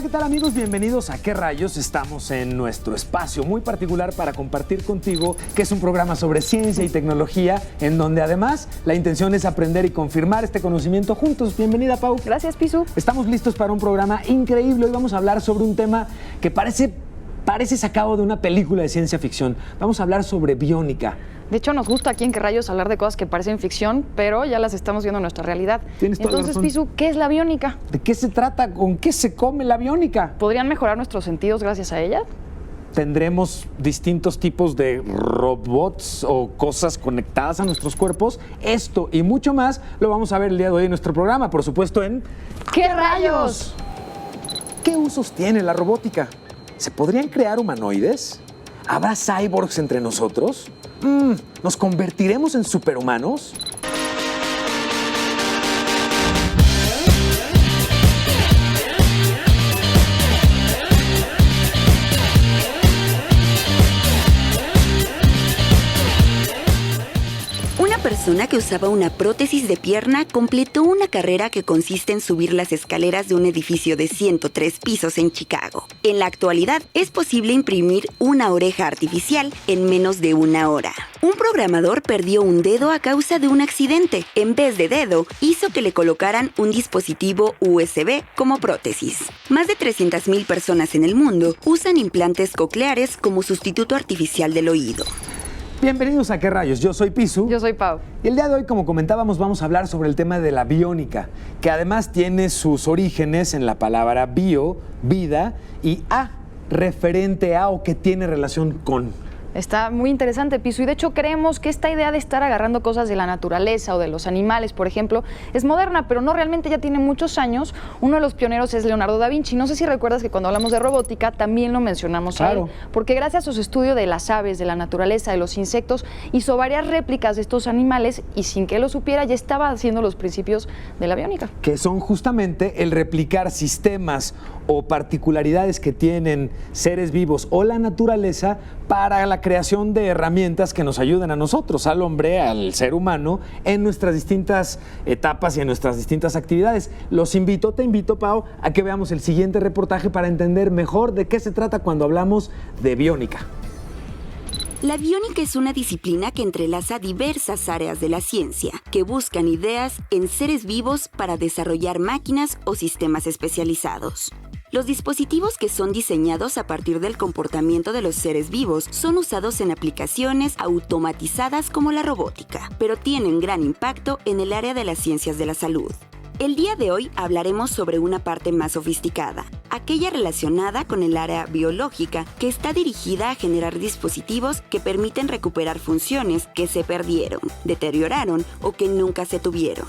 Hola, ¿qué tal amigos? Bienvenidos a ¿Qué rayos? Estamos en nuestro espacio muy particular para compartir contigo, que es un programa sobre ciencia y tecnología, en donde además la intención es aprender y confirmar este conocimiento juntos. Bienvenida, Pau. Gracias, Pisu. Estamos listos para un programa increíble. Hoy vamos a hablar sobre un tema que parece sacado de una película de ciencia ficción. Vamos a hablar sobre biónica. De hecho, nos gusta aquí en ¿Qué rayos? Hablar de cosas que parecen ficción, pero ya las estamos viendo en nuestra realidad. Tienes toda la Entonces, razón. Pisu, ¿qué es la biónica? ¿De qué se trata? ¿Con qué se come la biónica? ¿Podrían mejorar nuestros sentidos gracias a ella? Tendremos distintos tipos de robots o cosas conectadas a nuestros cuerpos. Esto y mucho más lo vamos a ver el día de hoy en nuestro programa, por supuesto en ¿Qué rayos? ¿Qué usos tiene la robótica? ¿Se podrían crear humanoides? ¿Habrá cyborgs entre nosotros? ¿Nos convertiremos en superhumanos? Una persona que usaba una prótesis de pierna completó una carrera que consiste en subir las escaleras de un edificio de 103 pisos en Chicago. En la actualidad, es posible imprimir una oreja artificial en menos de una hora. Un programador perdió un dedo a causa de un accidente. En vez de dedo, hizo que le colocaran un dispositivo USB como prótesis. Más de 300,000 personas en el mundo usan implantes cocleares como sustituto artificial del oído. Bienvenidos a ¿Qué rayos? Yo soy Pisu. Yo soy Pau. Y el día de hoy, como comentábamos, vamos a hablar sobre el tema de la biónica, que además tiene sus orígenes en la palabra bio, vida, y referente a o que tiene relación con. Está muy interesante, Pisu, y de hecho creemos que esta idea de estar agarrando cosas de la naturaleza o de los animales, por ejemplo, es moderna, pero no, realmente ya tiene muchos años. Uno de los pioneros es Leonardo da Vinci. No sé si recuerdas que cuando hablamos de robótica también lo mencionamos a él, porque gracias a su estudio de las aves, de la naturaleza, de los insectos, hizo varias réplicas de estos animales y sin que él lo supiera ya estaba haciendo los principios de la biónica. Que son justamente el replicar sistemas o particularidades que tienen seres vivos o la naturaleza para la creación de herramientas que nos ayuden a nosotros, al hombre, al ser humano, en nuestras distintas etapas y en nuestras distintas actividades. Te invito, Pau, a que veamos el siguiente reportaje para entender mejor de qué se trata cuando hablamos de biónica. La biónica es una disciplina que entrelaza diversas áreas de la ciencia, que buscan ideas en seres vivos para desarrollar máquinas o sistemas especializados. Los dispositivos que son diseñados a partir del comportamiento de los seres vivos son usados en aplicaciones automatizadas como la robótica, pero tienen gran impacto en el área de las ciencias de la salud. El día de hoy hablaremos sobre una parte más sofisticada, aquella relacionada con el área biológica, que está dirigida a generar dispositivos que permiten recuperar funciones que se perdieron, deterioraron o que nunca se tuvieron.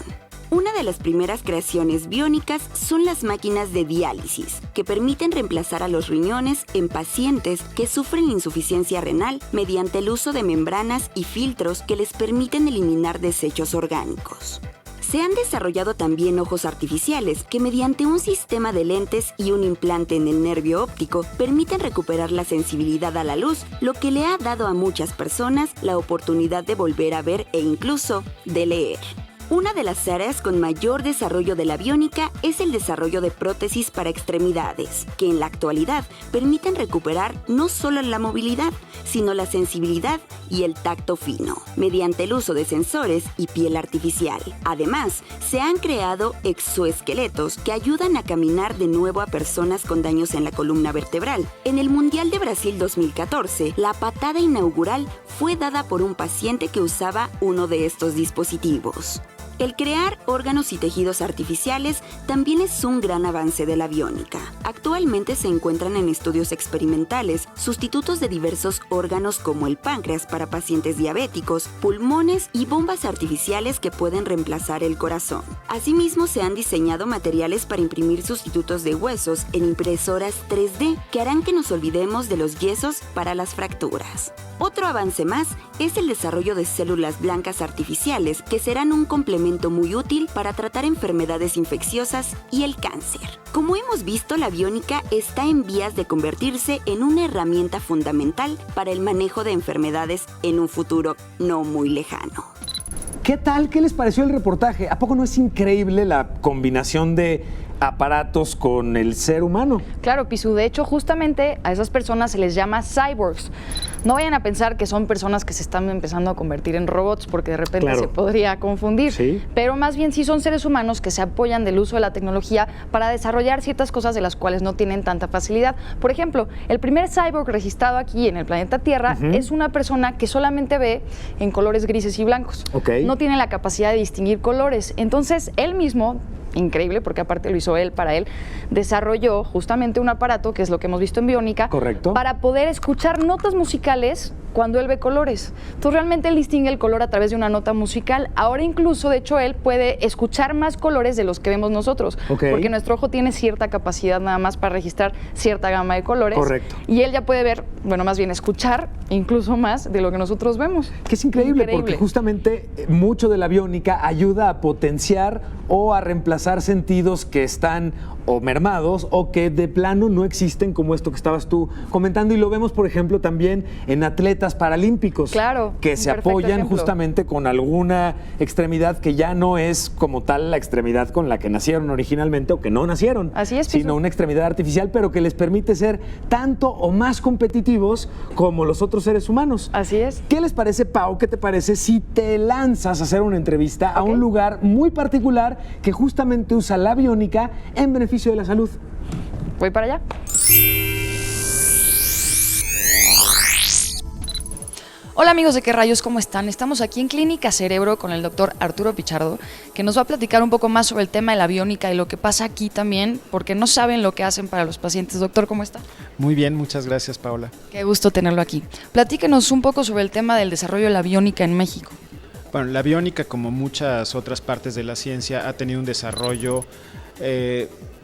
Una de las primeras creaciones biónicas son las máquinas de diálisis, que permiten reemplazar a los riñones en pacientes que sufren insuficiencia renal mediante el uso de membranas y filtros que les permiten eliminar desechos orgánicos. Se han desarrollado también ojos artificiales que mediante un sistema de lentes y un implante en el nervio óptico permiten recuperar la sensibilidad a la luz, lo que le ha dado a muchas personas la oportunidad de volver a ver e incluso de leer. Una de las áreas con mayor desarrollo de la biónica es el desarrollo de prótesis para extremidades, que en la actualidad permiten recuperar no solo la movilidad, sino la sensibilidad y el tacto fino, mediante el uso de sensores y piel artificial. Además, se han creado exoesqueletos que ayudan a caminar de nuevo a personas con daños en la columna vertebral. En el Mundial de Brasil 2014, la patada inaugural fue dada por un paciente que usaba uno de estos dispositivos. El crear órganos y tejidos artificiales también es un gran avance de la biónica. Actualmente se encuentran en estudios experimentales sustitutos de diversos órganos como el páncreas para pacientes diabéticos, pulmones y bombas artificiales que pueden reemplazar el corazón. Asimismo, se han diseñado materiales para imprimir sustitutos de huesos en impresoras 3D que harán que nos olvidemos de los yesos para las fracturas. Otro avance más es el desarrollo de células blancas artificiales que serán un complemento muy útil para tratar enfermedades infecciosas y el cáncer. Como hemos visto, la biónica está en vías de convertirse en una herramienta fundamental para el manejo de enfermedades en un futuro no muy lejano. ¿Qué tal? ¿Qué les pareció el reportaje? ¿A poco no es increíble la combinación de aparatos con el ser humano. Claro, Pisu, de hecho, justamente a esas personas se les llama cyborgs. No vayan a pensar que son personas que se están empezando a convertir en robots, porque de repente se podría confundir. Sí. Pero más bien sí son seres humanos que se apoyan del uso de la tecnología para desarrollar ciertas cosas de las cuales no tienen tanta facilidad. Por ejemplo, el primer cyborg registrado aquí en el planeta Tierra es una persona que solamente ve en colores grises y blancos. No tiene la capacidad de distinguir colores. Entonces, él mismo, increíble, porque aparte lo hizo él para él, desarrolló justamente un aparato, que es lo que hemos visto en Biónica, para poder escuchar notas musicales cuando él ve colores. Entonces realmente él distingue el color a través de una nota musical. Ahora incluso, de hecho, él puede escuchar más colores de los que vemos nosotros, porque nuestro ojo tiene cierta capacidad nada más para registrar cierta gama de colores. Y él ya puede ver, bueno, más bien escuchar incluso más de lo que nosotros vemos. Que es increíble, porque justamente mucho de la biónica ayuda a potenciar o a reemplazar sentidos que están o mermados o que de plano no existen, como esto que estabas tú comentando, y lo vemos, por ejemplo, también en atletas paralímpicos, que se apoyan justamente con alguna extremidad que ya no es como tal la extremidad con la que nacieron originalmente o que no nacieron, sino una extremidad artificial, pero que les permite ser tanto o más competitivos como los otros seres humanos. Así es. ¿Qué les parece, Pau? ¿Qué te parece si te lanzas a hacer una entrevista a un lugar muy particular que justamente usa la biónica en beneficio de la salud? Voy para allá. Hola amigos de ¿Qué rayos? ¿Cómo están? Estamos aquí en Clínica Cerebro con el doctor Arturo Pichardo, que nos va a platicar un poco más sobre el tema de la biónica y lo que pasa aquí también, porque no saben lo que hacen para los pacientes. Doctor, ¿cómo está? Muy bien, muchas gracias, Paola. Qué gusto tenerlo aquí. Platíquenos un poco sobre el tema del desarrollo de la biónica en México. Bueno, la biónica, como muchas otras partes de la ciencia, ha tenido un desarrollo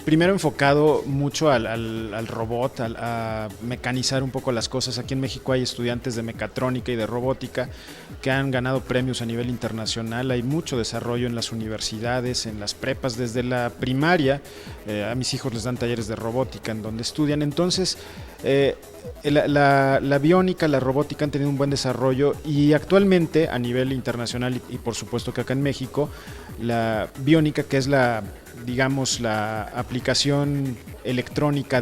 primero enfocado mucho al robot, a mecanizar un poco las cosas. Aquí en México hay estudiantes de mecatrónica y de robótica que han ganado premios a nivel internacional. Hay mucho desarrollo en las universidades, en las prepas, desde la primaria. A mis hijos les dan talleres de robótica en donde estudian. Entonces, la biónica, la robótica han tenido un buen desarrollo, y actualmente a nivel internacional y por supuesto que acá en México, la biónica, que es la aplicación electrónica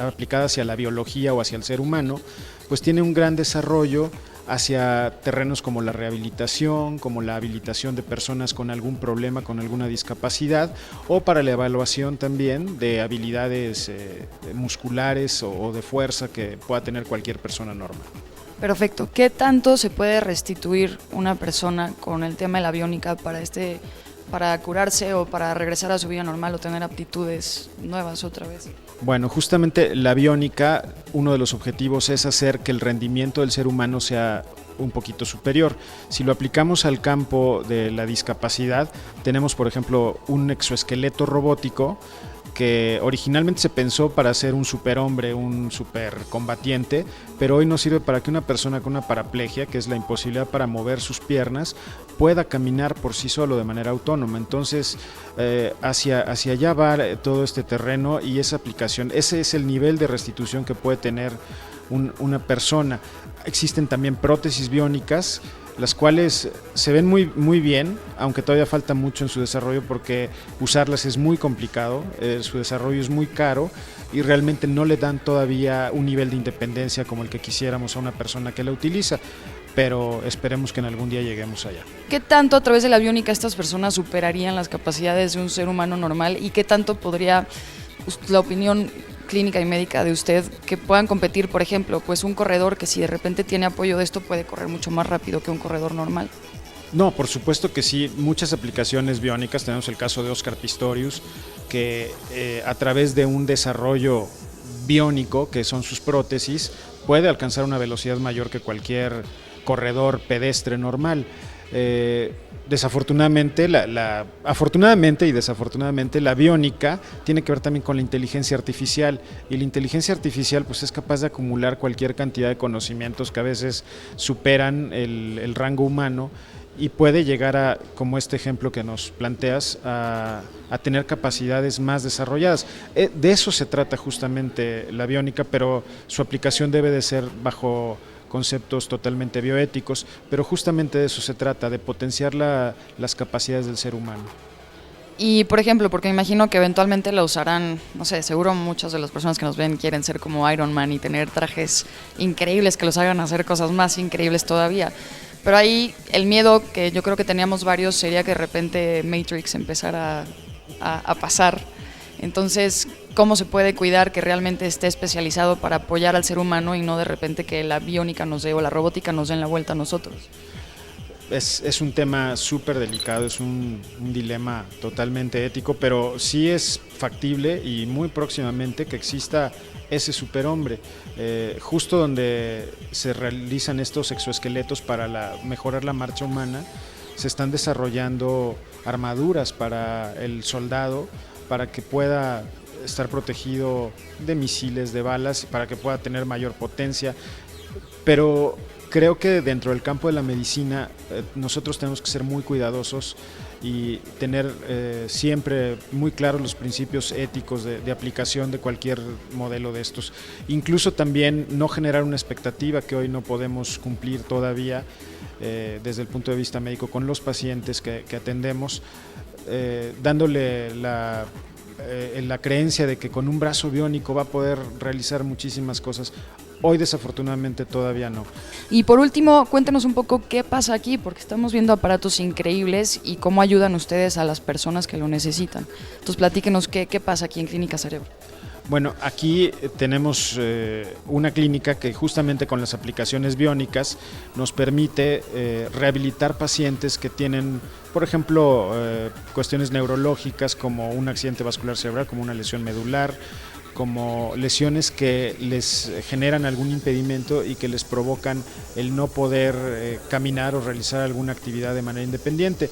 aplicada hacia la biología o hacia el ser humano, pues tiene un gran desarrollo hacia terrenos como la rehabilitación, como la habilitación de personas con algún problema, con alguna discapacidad, o para la evaluación también de habilidades musculares o de fuerza que pueda tener cualquier persona normal. Perfecto. ¿Qué tanto se puede restituir una persona con el tema de la biónica para curarse o para regresar a su vida normal o tener aptitudes nuevas otra vez? Bueno, justamente la biónica, uno de los objetivos es hacer que el rendimiento del ser humano sea un poquito superior. Si lo aplicamos al campo de la discapacidad, tenemos, por ejemplo, un exoesqueleto robótico que originalmente se pensó para ser un superhombre, un supercombatiente, pero hoy nos sirve para que una persona con una paraplegia, que es la imposibilidad para mover sus piernas, pueda caminar por sí solo de manera autónoma. Entonces, hacia allá va todo este terreno, y esa aplicación, ese es el nivel de restitución que puede tener una persona. Existen también prótesis biónicas, las cuales se ven muy bien, aunque todavía falta mucho en su desarrollo, porque usarlas es muy complicado, su desarrollo es muy caro y realmente no le dan todavía un nivel de independencia como el que quisiéramos a una persona que la utiliza, pero esperemos que en algún día lleguemos allá. ¿Qué tanto a través de la biónica estas personas superarían las capacidades de un ser humano normal, y qué tanto podría, la opinión clínica y médica de usted, que puedan competir, por ejemplo, pues un corredor que si de repente tiene apoyo de esto puede correr mucho más rápido que un corredor normal? No, por supuesto que sí, muchas aplicaciones biónicas. Tenemos el caso de Oscar Pistorius, que a través de un desarrollo biónico, que son sus prótesis, puede alcanzar una velocidad mayor que cualquier corredor pedestre normal. Desafortunadamente, afortunadamente y desafortunadamente, la biónica tiene que ver también con la inteligencia artificial, y la inteligencia artificial pues es capaz de acumular cualquier cantidad de conocimientos que a veces superan el rango humano, y puede llegar a, como este ejemplo que nos planteas, a tener capacidades más desarrolladas. De eso se trata justamente la biónica, pero su aplicación debe de ser bajo conceptos totalmente bioéticos, pero justamente de eso se trata, de potenciar las capacidades del ser humano. Y, por ejemplo, porque me imagino que eventualmente la usarán, no sé, seguro muchas de las personas que nos ven quieren ser como Iron Man y tener trajes increíbles que los hagan hacer cosas más increíbles todavía. Pero ahí el miedo que yo creo que teníamos varios sería que de repente Matrix empezara a pasar. Entonces, ¿cómo se puede cuidar que realmente esté especializado para apoyar al ser humano y no de repente que la biónica nos dé o la robótica nos den la vuelta a nosotros? Es un tema súper delicado, es un dilema totalmente ético, pero sí es factible y muy próximamente que exista ese superhombre, justo donde se realizan estos exoesqueletos para mejorar la marcha humana. Se están desarrollando armaduras para el soldado, para que pueda estar protegido de misiles, de balas, para que pueda tener mayor potencia, pero creo que dentro del campo de la medicina nosotros tenemos que ser muy cuidadosos y tener siempre muy claros los principios éticos de aplicación de cualquier modelo de estos. Incluso también no generar una expectativa que hoy no podemos cumplir todavía desde el punto de vista médico con los pacientes que atendemos, dándole la creencia de que con un brazo biónico va a poder realizar muchísimas cosas. Hoy desafortunadamente todavía no. Y por último, cuéntenos un poco qué pasa aquí, porque estamos viendo aparatos increíbles y cómo ayudan ustedes a las personas que lo necesitan. Entonces platíquenos qué pasa aquí en Clínica Cerebro. Bueno, aquí tenemos una clínica que justamente con las aplicaciones biónicas nos permite rehabilitar pacientes que tienen, por ejemplo, cuestiones neurológicas como un accidente vascular cerebral, como una lesión medular, como lesiones que les generan algún impedimento y que les provocan el no poder caminar o realizar alguna actividad de manera independiente.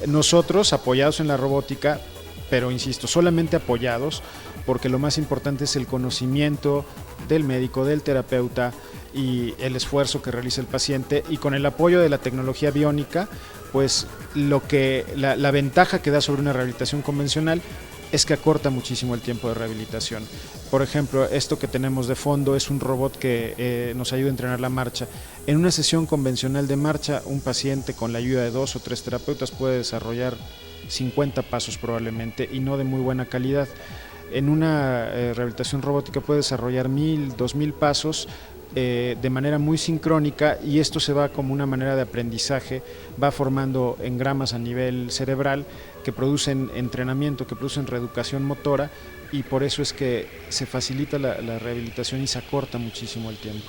Nosotros, apoyados en la robótica, pero insisto, solamente apoyados, porque lo más importante es el conocimiento del médico, del terapeuta y el esfuerzo que realiza el paciente, y con el apoyo de la tecnología biónica, pues la ventaja que da sobre una rehabilitación convencional es que acorta muchísimo el tiempo de rehabilitación. Por ejemplo, esto que tenemos de fondo es un robot que nos ayuda a entrenar la marcha. En una sesión convencional de marcha, un paciente con la ayuda de 2 o 3 terapeutas puede desarrollar 50 pasos probablemente, y no de muy buena calidad. En una rehabilitación robótica puede desarrollar 1000, 2000 pasos de manera muy sincrónica, y esto se va como una manera de aprendizaje, va formando engramas a nivel cerebral que producen entrenamiento, que producen reeducación motora, y por eso es que se facilita la rehabilitación y se acorta muchísimo el tiempo.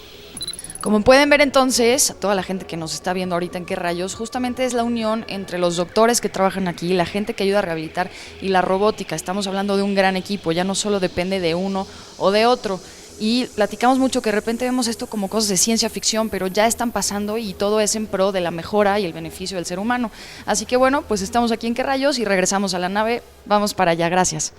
Como pueden ver entonces, a toda la gente que nos está viendo ahorita en Qué Rayos, justamente es la unión entre los doctores que trabajan aquí, la gente que ayuda a rehabilitar y la robótica. Estamos hablando de un gran equipo, ya no solo depende de uno o de otro. Y platicamos mucho que de repente vemos esto como cosas de ciencia ficción, pero ya están pasando y todo es en pro de la mejora y el beneficio del ser humano. Así que bueno, pues estamos aquí en Qué Rayos y regresamos a la nave. Vamos para allá, gracias.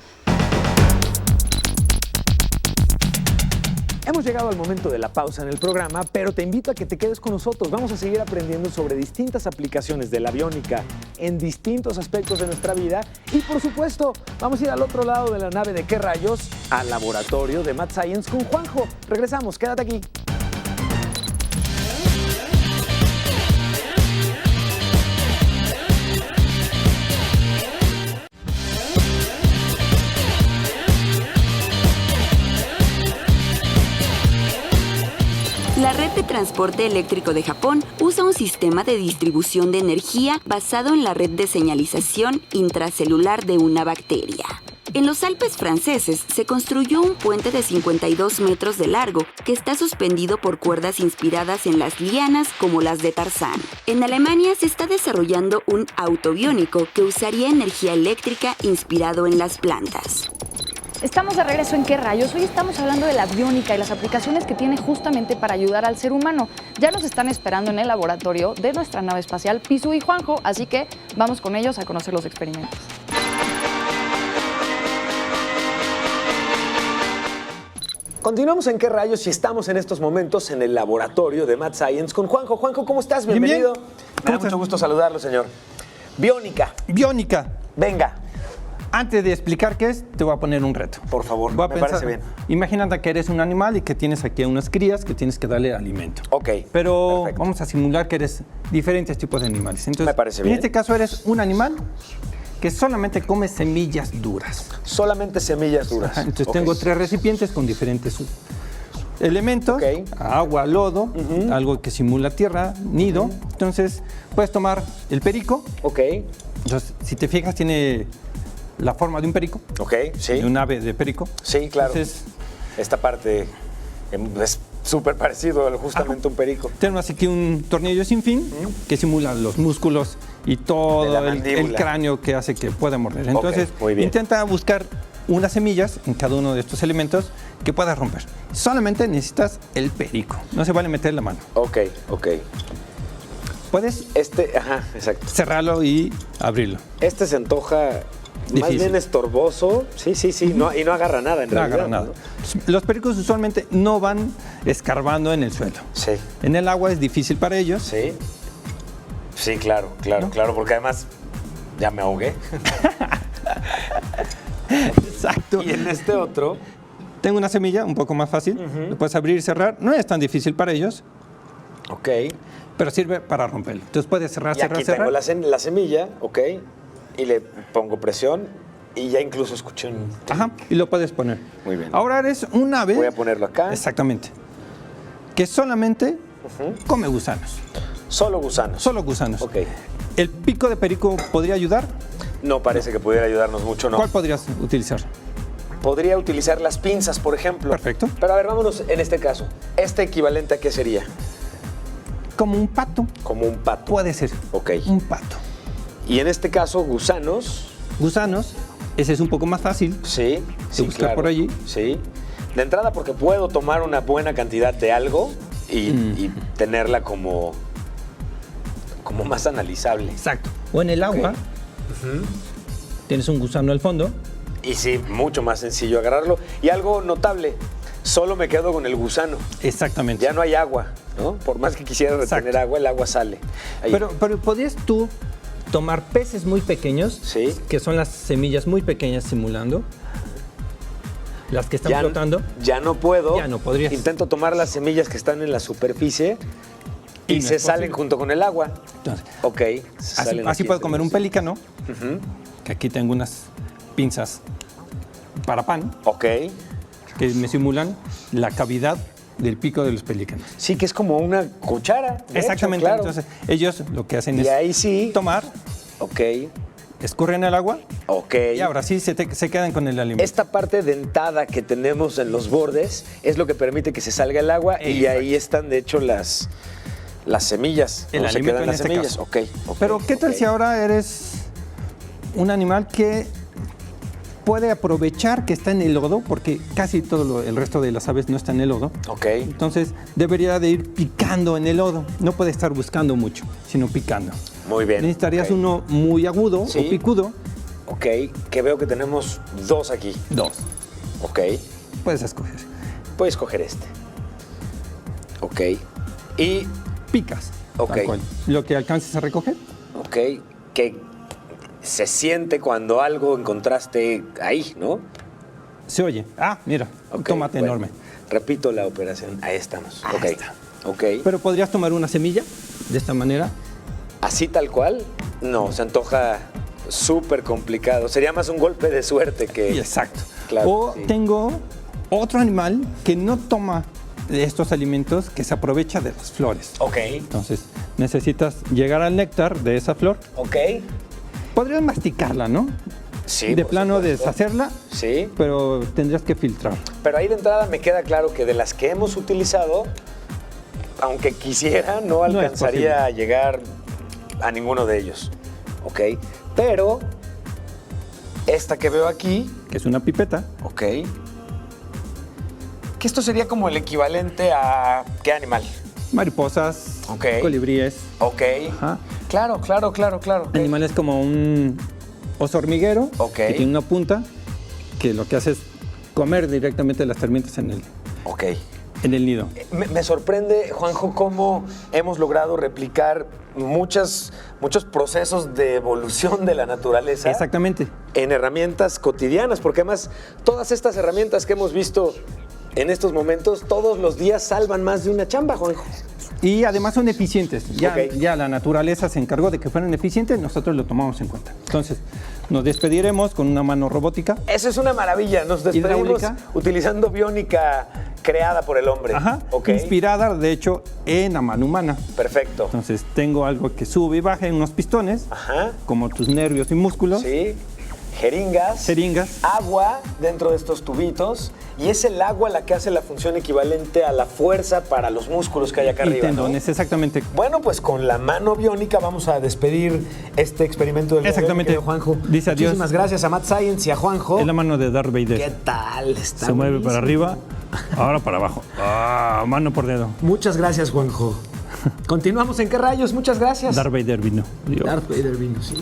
Hemos llegado al momento de la pausa en el programa, pero te invito a que te quedes con nosotros. Vamos a seguir aprendiendo sobre distintas aplicaciones de la biónica en distintos aspectos de nuestra vida, y por supuesto, vamos a ir al otro lado de la nave de Qué Rayos, al laboratorio de Mad Science con Juanjo. Regresamos, quédate aquí. La red de transporte eléctrico de Japón usa un sistema de distribución de energía basado en la red de señalización intracelular de una bacteria. En los Alpes franceses se construyó un puente de 52 metros de largo que está suspendido por cuerdas inspiradas en las lianas como las de Tarzán. En Alemania se está desarrollando un auto biónico que usaría energía eléctrica inspirado en las plantas. Estamos de regreso en Qué Rayos. Hoy estamos hablando de la biónica y las aplicaciones que tiene justamente para ayudar al ser humano. Ya nos están esperando en el laboratorio de nuestra nave espacial Pisu y Juanjo, así que vamos con ellos a conocer los experimentos. Continuamos en Qué Rayos y estamos en estos momentos en el laboratorio de Mad Science con Juanjo. Juanjo, ¿cómo estás? Bienvenido. Bien. Me da mucho gusto saludarlo, señor. Biónica. Biónica. Venga. Antes de explicar qué es, te voy a poner un reto. Por favor, me parece bien. Imagínate que eres un animal y que tienes aquí a unas crías que tienes que darle alimento. Ok, Pero perfecto. vamos a simular que eres diferentes tipos de animales. Entonces, Me parece bien. En este caso eres un animal que solamente come semillas duras. Solamente semillas duras. Ajá, entonces Ok. tengo 3 recipientes con diferentes elementos, Ok. agua, lodo, algo que simula tierra, nido. Entonces puedes tomar el perico. Ok, Entonces, si te fijas, tiene la forma de un perico, ok, sí. de un ave de perico. Sí, claro. Entonces, Esta parte es súper parecido justamente a un perico. tenemos aquí un tornillo sin fin que simula los músculos y De todo la el mandíbula. cráneo que hace que pueda morder. Entonces, muy bien. intenta buscar unas semillas en cada uno de estos elementos que puedas romper. Solamente necesitas el perico. No se vale meter la mano. Ok, ok. Puedes Ajá, exacto. cerrarlo y abrirlo. Este se antoja más Difícil. bien estorboso. Sí, sí, sí. No, y no agarra nada en No realidad. agarra nada. ¿no? Los pericos usualmente no van escarbando en el suelo. Sí, En el agua es difícil para ellos. sí. Sí, claro, claro, ¿No? claro, porque además ya me ahogué. Exacto. Y en este otro, Tengo una semilla un poco más fácil. Lo puedes abrir y cerrar. No es tan difícil para ellos, ok. pero sirve para romperlo. Entonces puedes cerrar, Y cerrar, aquí cerrar. tengo la semilla, ok. Y le pongo presión y ya incluso escuché un... Ajá, y lo puedes poner. Muy bien. Ahora eres un ave. Voy a ponerlo acá. Exactamente. Que solamente come gusanos. Solo gusanos. Solo gusanos. Ok. ¿El pico de perico podría ayudar? No parece que pudiera ayudarnos mucho, ¿no? ¿Cuál podrías utilizar? Podría utilizar las pinzas, por ejemplo. Perfecto. Pero a ver, vámonos en este caso. ¿Este equivalente a qué sería? Como un pato. Como un pato. Puede ser. Ok. Un pato. Y en este caso, gusanos. Gusanos, ese es un poco más fácil. Sí, sí, buscar claro. por allí. Sí. De entrada porque puedo tomar una buena cantidad de algo y tenerla como más analizable. Exacto. O en el agua, tienes un gusano al fondo. Y sí, mucho más sencillo agarrarlo. Y algo notable, solo me quedo con el gusano. Exactamente. Ya no hay agua, ¿no? Por más que quisiera retener Exacto. agua, el agua sale. Ahí. Pero podrías tú tomar peces muy pequeños, Sí. que son las semillas muy pequeñas simulando, las que están flotando. Ya no puedo. Ya no podrías. Intento tomar las semillas que están en la superficie y Y no se es salen posible. junto con el agua. Entonces, Ok. se así salen así aquí puedo entre comer los- un pelícano, Ujú. que aquí tengo unas pinzas para pan, Ok. que me simulan la cavidad del pico de los pelícanos. Sí, que es como una cuchara. de Exactamente. hecho, claro. Entonces, ellos lo que hacen Y es ahí sí. tomar, Ok. escurren el agua Ok. y ahora sí se quedan con el alimento. Esta parte dentada que tenemos en los bordes es lo que permite que se salga el agua y Exacto. ahí están, de hecho, las semillas. El ¿no? Se alimento quedan en las este semillas. caso. Ok, ok, Pero ¿qué tal ok. si ahora eres un animal que puede aprovechar que está en el lodo? Porque casi todo el resto de las aves no está en el lodo. Ok. Entonces debería de ir picando en el lodo. No puede estar buscando mucho, sino picando. Muy bien. Necesitarías ok. uno muy agudo Sí. o picudo. Ok, que veo que tenemos dos aquí. Dos. Ok. Puedes escoger. Puedes coger este. Ok. Y, Picas. Ok. tal cual. Lo que alcances a recoger. ok, que se siente cuando algo encontraste ahí, ¿no? Se oye. Ah, mira, un Ok, tomate bueno. enorme. Repito la operación. Ahí estamos. Ahí Ok. está. Ok. Pero podrías tomar una semilla de esta manera. Así tal cual, no, se antoja súper complicado. Sería más un golpe de suerte que... Exacto. Claro, O sí. tengo otro animal que no toma de estos alimentos, que se aprovecha de las flores. Ok, Entonces, necesitas llegar al néctar de esa flor. ok. Podrías masticarla, ¿no? Sí, de por plano supuesto. deshacerla, Sí, pero tendrías que filtrar. pero ahí de entrada me queda claro que de las que hemos utilizado, aunque quisiera, no es alcanzaría a llegar a ninguno de ellos. Ok, pero esta que veo aquí, Que es una pipeta. ok, que esto sería como el equivalente a... ¿Qué animal? Mariposas, Ok. colibríes. Ok, Ajá. claro, claro, claro, claro. ok. Animales como un oso hormiguero, Ok. que tiene una punta, que lo que hace es comer directamente las termitas en Ok. el nido. Me sorprende, Juanjo, cómo hemos logrado replicar muchos procesos de evolución de la naturaleza Exactamente. en herramientas cotidianas, porque además todas estas herramientas que hemos visto en estos momentos, todos los días salvan más de una chamba, Juanjo. Y además son eficientes. Ok. Ya la naturaleza se encargó de que fueran eficientes, nosotros lo tomamos en cuenta. Entonces, Nos despediremos con una mano robótica. Eso es una maravilla. Nos despedimos Hidráulica. utilizando biónica creada por el hombre. Ajá, Ok. inspirada, de hecho, en la mano humana. Perfecto. Entonces, tengo algo que sube y baja en unos pistones, Ajá. como tus nervios y músculos, Sí. Jeringas. Agua dentro de estos tubitos. Y es el agua la que hace la función equivalente a la fuerza para los músculos que hay acá y arriba, ¿no? tendones, exactamente. Bueno, pues con la mano biónica vamos a despedir este experimento del día de hoy, Exactamente. mi querido Juanjo. Dice adiós. Muchísimas gracias a Mad Science y a Juanjo. Es la mano de Darth Vader. ¿Qué tal? Está Se mueve buenísimo. para arriba, ahora para abajo. Mano por dedo. Muchas gracias, Juanjo. Continuamos en ¿Qué rayos? Muchas gracias. Darth Vader vino. Darth Vader vino, sí.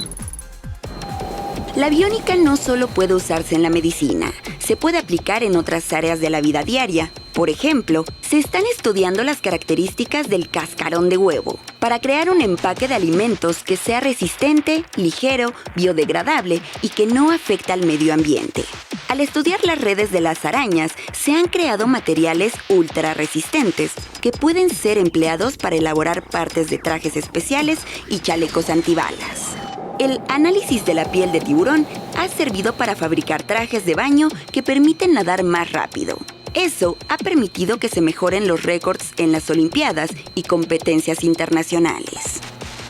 La biónica no solo puede usarse en la medicina, se puede aplicar en otras áreas de la vida diaria. Por ejemplo, se están estudiando las características del cascarón de huevo para crear un empaque de alimentos que sea resistente, ligero, biodegradable y que no afecte al medio ambiente. Al estudiar las redes de las arañas, se han creado materiales ultra resistentes que pueden ser empleados para elaborar partes de trajes especiales y chalecos antibalas. El análisis de la piel de tiburón ha servido para fabricar trajes de baño que permiten nadar más rápido. Eso ha permitido que se mejoren los récords en las Olimpiadas y competencias internacionales.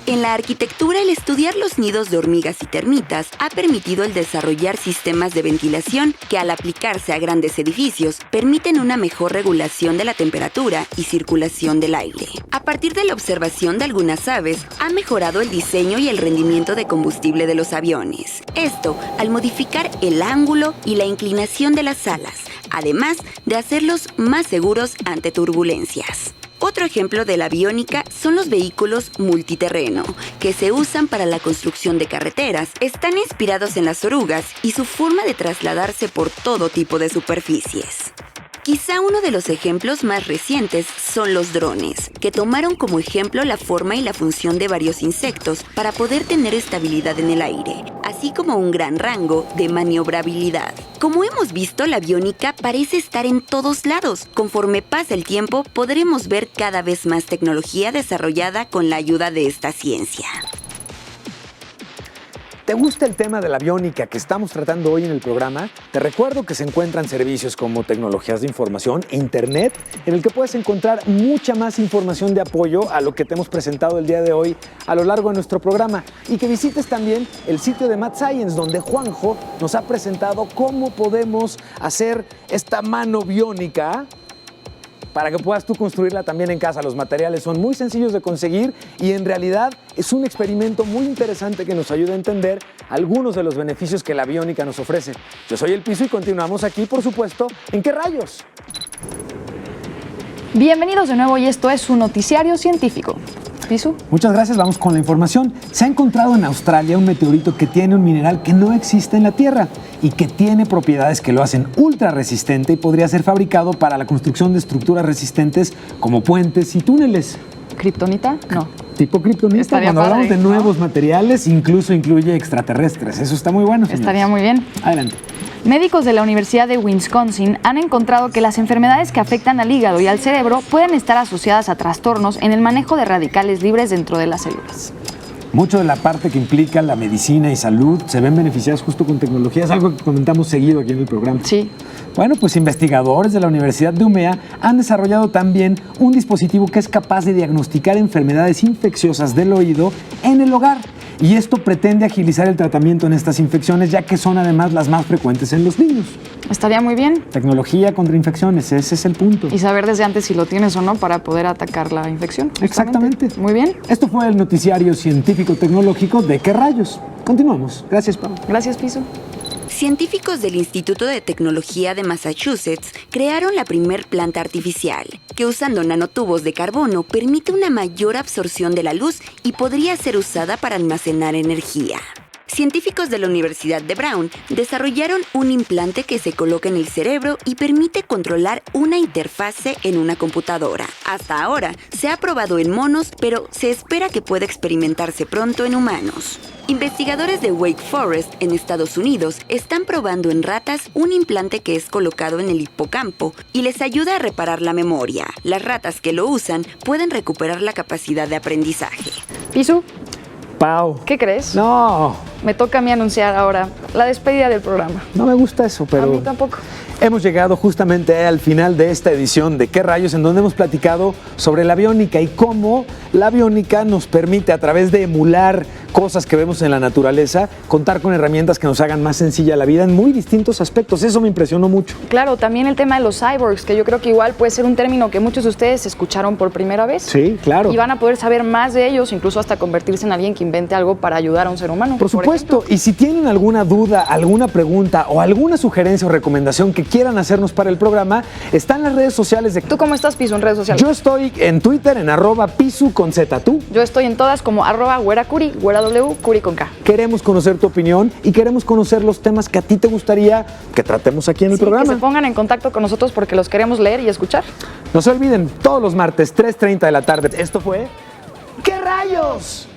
En la arquitectura, el estudiar los nidos de hormigas y termitas ha permitido el desarrollar sistemas de ventilación que, al aplicarse a grandes edificios, permiten una mejor regulación de la temperatura y circulación del aire. A partir de la observación de algunas aves, ha mejorado el diseño y el rendimiento de combustible de los aviones. Esto al modificar el ángulo y la inclinación de las alas, además de hacerlos más seguros ante turbulencias. Otro ejemplo de la biónica son los vehículos multiterreno, que se usan para la construcción de carreteras. Están inspirados en las orugas y su forma de trasladarse por todo tipo de superficies. Quizá uno de los ejemplos más recientes son los drones, que tomaron como ejemplo la forma y la función de varios insectos para poder tener estabilidad en el aire, así como un gran rango de maniobrabilidad. Como hemos visto, la biónica parece estar en todos lados. Conforme pasa el tiempo, podremos ver cada vez más tecnología desarrollada con la ayuda de esta ciencia. ¿Te gusta el tema de la biónica que estamos tratando hoy en el programa? Te recuerdo que se encuentran servicios como tecnologías de información, internet, en el que puedes encontrar mucha más información de apoyo a lo que te hemos presentado el día de hoy a lo largo de nuestro programa, y que visites también el sitio de Mad Science, donde Juanjo nos ha presentado cómo podemos hacer esta mano biónica para que puedas tú construirla también en casa. Los materiales son muy sencillos de conseguir y en realidad es un experimento muy interesante que nos ayuda a entender algunos de los beneficios que la biónica nos ofrece. Yo soy El Piso y continuamos aquí, por supuesto, ¿en qué rayos? Bienvenidos de nuevo y esto es su noticiario científico. Pisu. Muchas gracias, vamos con la información. Se ha encontrado en Australia un meteorito que tiene un mineral que no existe en la Tierra y que tiene propiedades que lo hacen ultra resistente y podría ser fabricado para la construcción de estructuras resistentes como puentes y túneles. ¿Kryptonita? No. Tipo kriptonita, Estaría cuando hablamos padre, de ¿no? nuevos materiales, incluso incluye extraterrestres. Eso está muy bueno, señores. Estaría muy bien. Adelante. Médicos de la Universidad de Wisconsin han encontrado que las enfermedades que afectan al hígado y al cerebro pueden estar asociadas a trastornos en el manejo de radicales libres dentro de las células. Mucho de la parte que implica la medicina y salud se ven beneficiadas justo con tecnología. Es algo que comentamos seguido aquí en el programa. Sí. Bueno, pues investigadores de la Universidad de Umea han desarrollado también un dispositivo que es capaz de diagnosticar enfermedades infecciosas del oído en el hogar. Y esto pretende agilizar el tratamiento en estas infecciones, ya que son además las más frecuentes en los niños. Estaría muy bien. Tecnología contra infecciones, ese es el punto. Y saber desde antes si lo tienes o no para poder atacar la infección. justamente. Exactamente. Muy bien. Esto fue el noticiario científico-tecnológico de ¿Qué rayos? Continuamos. Gracias, Pablo. Gracias, Piso. Científicos del Instituto de Tecnología de Massachusetts crearon la primer planta artificial, que usando nanotubos de carbono permite una mayor absorción de la luz y podría ser usada para almacenar energía. Científicos de la Universidad de Brown desarrollaron un implante que se coloca en el cerebro y permite controlar una interfase en una computadora. Hasta ahora se ha probado en monos, pero se espera que pueda experimentarse pronto en humanos. Investigadores de Wake Forest en Estados Unidos están probando en ratas un implante que es colocado en el hipocampo y les ayuda a reparar la memoria. Las ratas que lo usan pueden recuperar la capacidad de aprendizaje. Pisu. Pau. ¿Qué crees? No, Me toca a mí anunciar ahora la despedida del programa. no me gusta eso, pero... A mí tampoco. Hemos llegado justamente al final de esta edición de ¿Qué rayos?, en donde hemos platicado sobre la aviónica y cómo la aviónica nos permite, a través de emular cosas que vemos en la naturaleza, contar con herramientas que nos hagan más sencilla la vida en muy distintos aspectos. Eso me impresionó mucho. Claro, también el tema de los cyborgs, que yo creo que igual puede ser un término que muchos de ustedes escucharon por primera vez. Sí, claro. Y van a poder saber más de ellos, incluso hasta convertirse en alguien que invente algo para ayudar a un ser humano. Por supuesto, y si tienen alguna duda, alguna pregunta o alguna sugerencia o recomendación que quieran hacernos para el programa, están las redes sociales de... ¿Tú cómo estás, Pisu, en redes sociales? Yo estoy en Twitter, en @Pisu con Z. ¿Tú? Yo estoy en todas como @güeracuri, güera W, curi con K. Queremos conocer tu opinión y queremos conocer los temas que a ti te gustaría que tratemos aquí en el Sí, programa. que se pongan en contacto con nosotros porque los queremos leer y escuchar. No se olviden, todos los martes, 3:30 de la tarde. Esto fue... ¿Qué rayos?